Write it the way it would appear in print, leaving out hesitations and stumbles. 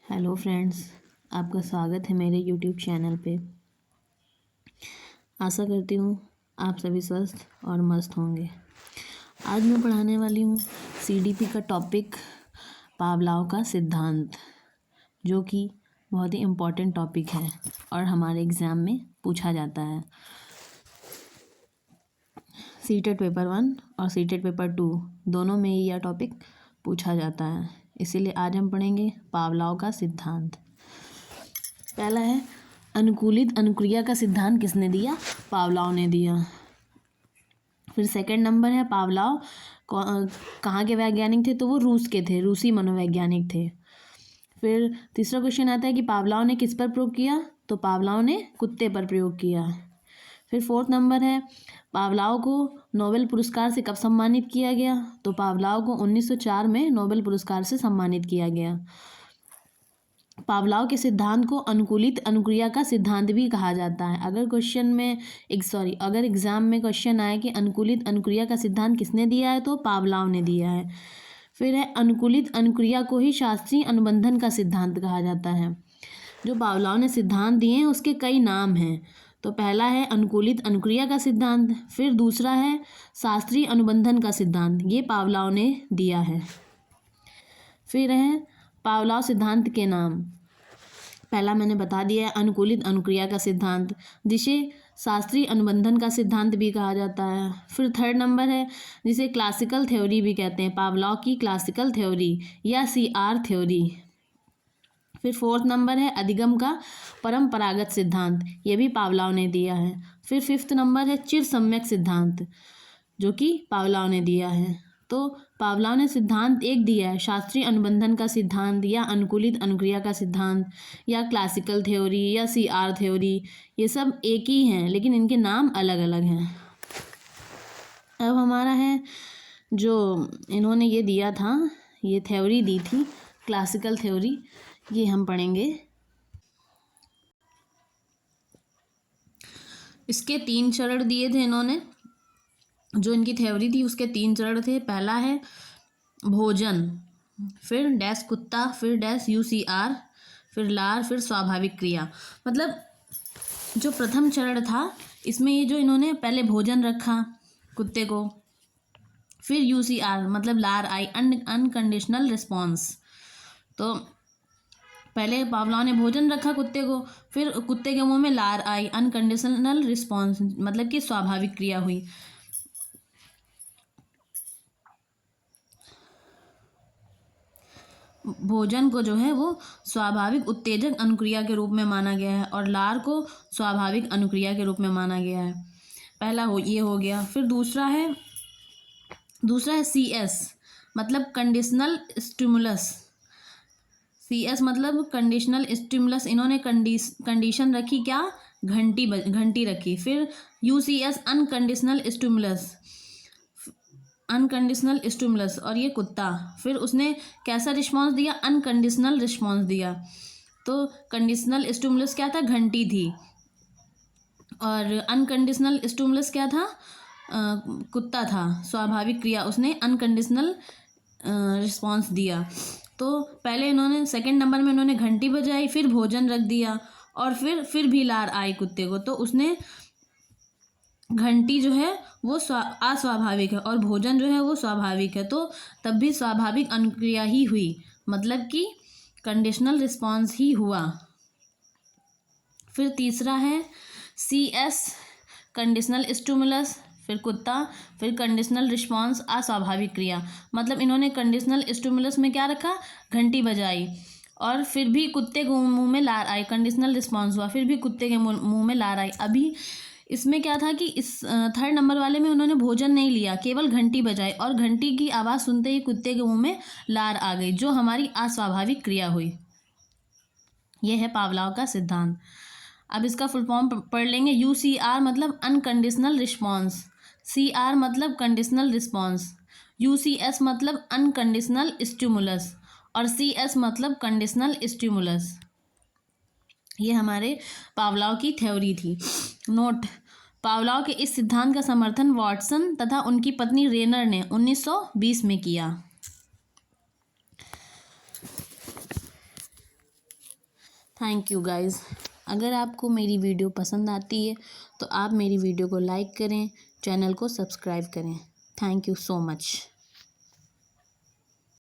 Hello friends, आपका स्वागत है मेरे यूट्यूब चैनल पे। आशा करती हूँ आप सभी स्वस्थ और मस्त होंगे। आज मैं पढ़ाने वाली हूँ सीडीपी का टॉपिक पावलोव का सिद्धांत, जो कि बहुत ही इम्पोर्टेंट टॉपिक है और हमारे एग्ज़ाम में पूछा जाता है। सीटेट पेपर 1 और सीटेट पेपर 2 दोनों में यह टॉपिक पूछा जाता है, इसीलिए आज हम पढ़ेंगे पावलोव का सिद्धांत। पहला है अनुकूलित अनुक्रिया का सिद्धांत किसने दिया? पावलोव ने दिया। फिर सेकंड नंबर है पावलोव कहाँ के वैज्ञानिक थे? तो वो रूस के थे, रूसी मनोवैज्ञानिक थे। फिर तीसरा क्वेश्चन आता है कि पावलोव ने किस पर प्रयोग किया? तो पावलोव ने कुत्ते पर प्रयोग किया। फिर फोर्थ नंबर है पावलोव को नोबेल पुरस्कार से कब सम्मानित किया गया? तो पावलोव को 1904 में नोबेल पुरस्कार से सम्मानित किया गया। पावलोव के सिद्धांत को अनुकूलित अनुक्रिया का सिद्धांत भी कहा जाता है। अगर एग्जाम में क्वेश्चन आए कि अनुकूलित अनुक्रिया का सिद्धांत किसने दिया है, तो पावलोव ने दिया है। फिर है अनुकूलित अनुक्रिया को ही शास्त्रीय अनुबंधन का सिद्धांत कहा जाता है। जो पावलोव ने सिद्धांत दिए हैं उसके कई नाम हैं। तो पहला है अनुकूलित अनुक्रिया का सिद्धांत, फिर दूसरा है शास्त्रीय अनुबंधन का सिद्धांत, ये पावलोव ने दिया है। फिर है पावलोव सिद्धांत के नाम। पहला मैंने बता दिया है अनुकूलित अनुक्रिया का सिद्धांत, जिसे शास्त्रीय अनुबंधन का सिद्धांत भी कहा जाता है। फिर थर्ड नंबर है जिसे क्लासिकल थ्योरी भी कहते हैं, पावलोव की क्लासिकल थ्योरी या CR थ्योरी। फिर फोर्थ नंबर है अधिगम का परंपरागत सिद्धांत, ये भी पावलोव ने दिया है। फिर फिफ्थ नंबर है चिर सम्यक सिद्धांत, जो कि पावलोव ने दिया है। तो पावलोव ने सिद्धांत एक दिया है, शास्त्रीय अनुबंधन का सिद्धांत या अनुकूलित अनुक्रिया का सिद्धांत या क्लासिकल थ्योरी या CR थ्योरी, ये सब एक ही हैं लेकिन इनके नाम अलग अलग हैं। अब हमारा है जो इन्होंने ये दिया था, ये थ्योरी दी थी क्लासिकल थ्योरी, ये हम पढ़ेंगे। इसके 3 चरण दिए थे इन्होंने। जो इनकी थ्योरी थी उसके 3 चरण थे। पहला है भोजन, फिर डैश कुत्ता, फिर डैश UCR, फिर लार, फिर स्वाभाविक क्रिया। मतलब जो प्रथम चरण था इसमें ये जो इन्होंने पहले भोजन रखा कुत्ते को, फिर UCR मतलब लार आई, अनकंडीशनल रिस्पॉन्स। तो पहले पावलोव ने भोजन रखा कुत्ते को, फिर कुत्ते के मुंह में लार आई, अनकंडीशनल रिस्पॉन्स मतलब कि स्वाभाविक क्रिया हुई। भोजन को जो है वो स्वाभाविक उत्तेजक अनुक्रिया के रूप में माना गया है और लार को स्वाभाविक अनुक्रिया के रूप में माना गया है। ये हो गया। फिर दूसरा है CS मतलब कंडीशनल स्टिमुलस। CS मतलब कंडीशनल स्टिमुलस, इन्होंने कंडीशन रखी क्या? घंटी रखी। फिर UCS अनकंडीशनल स्टिमुलस और ये कुत्ता, फिर उसने कैसा रिस्पॉन्स दिया? अनकंडीशनल रिस्पॉन्स दिया। तो कंडीशनल स्टिमुलस क्या था? घंटी थी, और अनकंडीशनल स्टिमुलस क्या था? कुत्ता था। स्वाभाविक क्रिया, उसने अनकंडीशनल रिस्पॉन्स दिया। तो पहले इन्होंने सेकंड नंबर में इन्होंने घंटी बजाई, फिर भोजन रख दिया और फिर भी लार आई कुत्ते को, तो उसने घंटी जो है वो अस्वाभाविक है और भोजन जो है वो स्वाभाविक है, तो तब भी स्वाभाविक अनुक्रिया ही हुई, मतलब कि कंडीशनल रिस्पॉन्स ही हुआ। फिर तीसरा है CS कंडीशनल स्टिमुलस, फिर कुत्ता, फिर कंडीशनल रिस्पॉन्स अस्वाभाविक क्रिया। मतलब इन्होंने कंडीशनल स्टिमुलस में क्या रखा? घंटी बजाई और फिर भी कुत्ते के मुंह में लार आई, कंडीशनल रिस्पॉन्स हुआ, फिर भी कुत्ते के मुंह में लार आई। अभी इसमें क्या था कि इस थर्ड नंबर वाले में उन्होंने भोजन नहीं लिया, केवल घंटी बजाई और घंटी की आवाज़ सुनते ही कुत्ते के मुंह में लार आ गई, जो हमारी अस्वाभाविक क्रिया हुई। यह है पावलोव का सिद्धांत। अब इसका फुल फॉर्म पढ़ लेंगे। UCR मतलब अनकंडीशनल रिस्पॉन्स, CR मतलब कंडीशनल रिस्पॉन्स, UCS मतलब अनकंडीशनल स्टिमुलस और CS मतलब कंडीशनल स्टिमुलस। ये हमारे पावलोव की थ्योरी थी। नोट: पावलोव के इस सिद्धांत का समर्थन वाटसन तथा उनकी पत्नी रेनर ने 1920 में किया। Thank you guys. अगर आपको मेरी वीडियो पसंद आती है तो आप मेरी वीडियो को लाइक करें, चैनल को सब्सक्राइब करें। Thank you so much.